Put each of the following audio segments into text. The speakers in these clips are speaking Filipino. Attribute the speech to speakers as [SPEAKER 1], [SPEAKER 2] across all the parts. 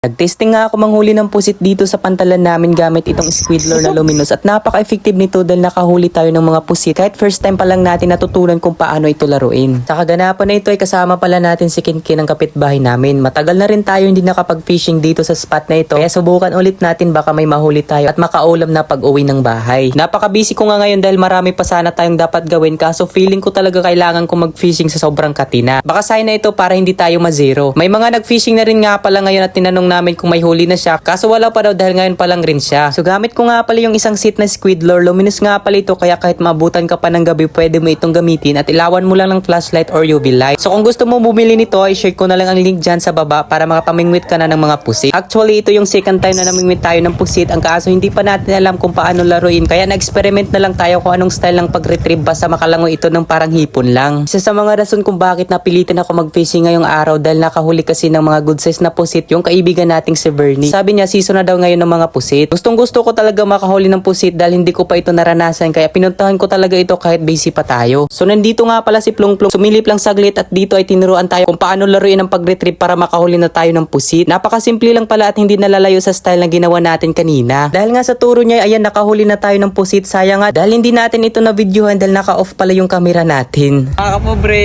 [SPEAKER 1] Nagtesting nga ako manghuli ng pusit dito sa pantalan namin gamit itong squid lure na luminous at napaka-effective nito dahil nakahuli tayo ng mga pusit kahit first time pa lang natin natutunan kung paano ito laruin. Sa kaganapan na ito ay kasama pala natin si Kinkin ng kapitbahay namin. Matagal na rin tayo hindi nakapag-fishing dito sa spot na ito kaya subukan ulit natin baka may mahuli tayo at makaulam na pag-uwi ng bahay. Napaka-busy ko nga ngayon dahil marami pa sana tayong dapat gawin kaso feeling ko talaga kailangan ko mag-fishing sa sobrang katina. Baka sign na ito para hindi tayo ma-zero. May mga nag-fishing na rin nga pala ngayon at tinanong namin kung may huli na siya kaso wala pa daw dahil ngayon pa lang rin siya. So gamit ko nga pala yung isang set na squid lure. Luminous nga pala ito kaya kahit maabutan ka pa ng gabi pwede mo itong gamitin at ilawan mo lang ng flashlight or UV light. So kung gusto mo bumili nito ay share ko na lang ang link dyan sa baba para makapamingwit ka na ng mga pusit. Actually ito yung second time na namingwit tayo ng pusit. Ang kaso hindi pa natin alam kung paano laruin kaya na-experiment na lang tayo kung anong style ng pag-retrieve basta makalangoy ito ng parang hipon lang. Isa sa mga rason kung bakit napilitin ako mag-fishing ngayong araw dahil nakahuli kasi ng mga good size na pusit yung kaibigan nating si Bernie. Sabi niya season na daw ngayon ng mga pusit. Gustong gusto ko talaga makahuli ng pusit dahil hindi ko pa ito naranasan kaya pinuntahan ko talaga ito kahit busy pa tayo. So nandito nga pala si Plong Plong. Sumilip lang saglit at dito ay tinuruan tayo kung paano laruin ang pag-retrieve para makahuli na tayo ng pusit. Napakasimple lang pala at hindi nalalayo sa style na ginawa natin kanina. Dahil nga sa turo niya ayan nakahuli na tayo ng pusit. Sayang nga dahil hindi natin ito na videohan dahil naka-off pala yung camera natin.
[SPEAKER 2] Mga kapobre,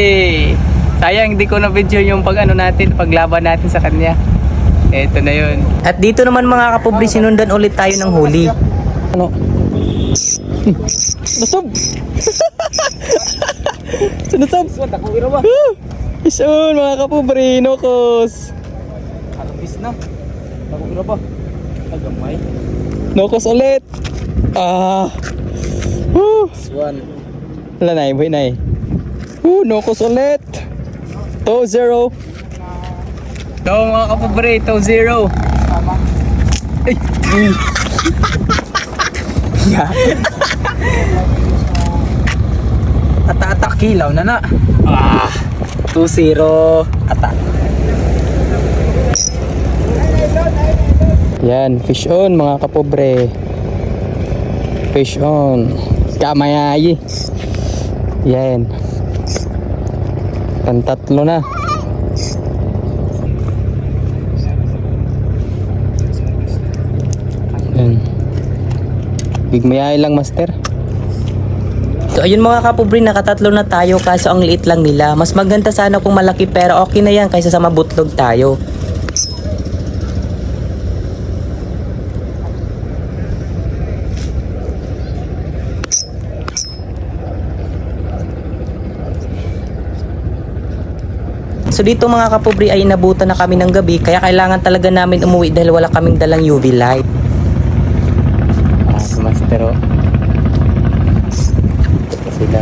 [SPEAKER 2] sayang hindi ko na video yung paglaban natin sa kanya. Eto na yun.
[SPEAKER 1] At dito naman mga kapobre sinundan ulit tayo ng huli.
[SPEAKER 2] Ano? Nasab! Sinasab! Isun mga kapobre, nokos! Arbis na. Nakukira ba? Nagamay. Nokos ulit! Swan. Wala na buhay na nokos ulit! 2-0. Ito mga kapobre, 2-0. Ay! Ata-atak kilaw na. 2-0. Atak. Yan, fish on mga kapobre. Fish on. Kamayayi. Yan. Tatlo na. Yan. Bigmayay lang master.
[SPEAKER 1] So ayun mga kapobre nakatatlo na tayo kaso ang liit lang nila. Mas maganda sana kung malaki pero okay na yan kaysa sa mabutlog tayo. So dito mga kapobre ay inabutan na kami ng gabi kaya kailangan talaga namin umuwi dahil wala kaming dalang UV light.
[SPEAKER 2] Master sila.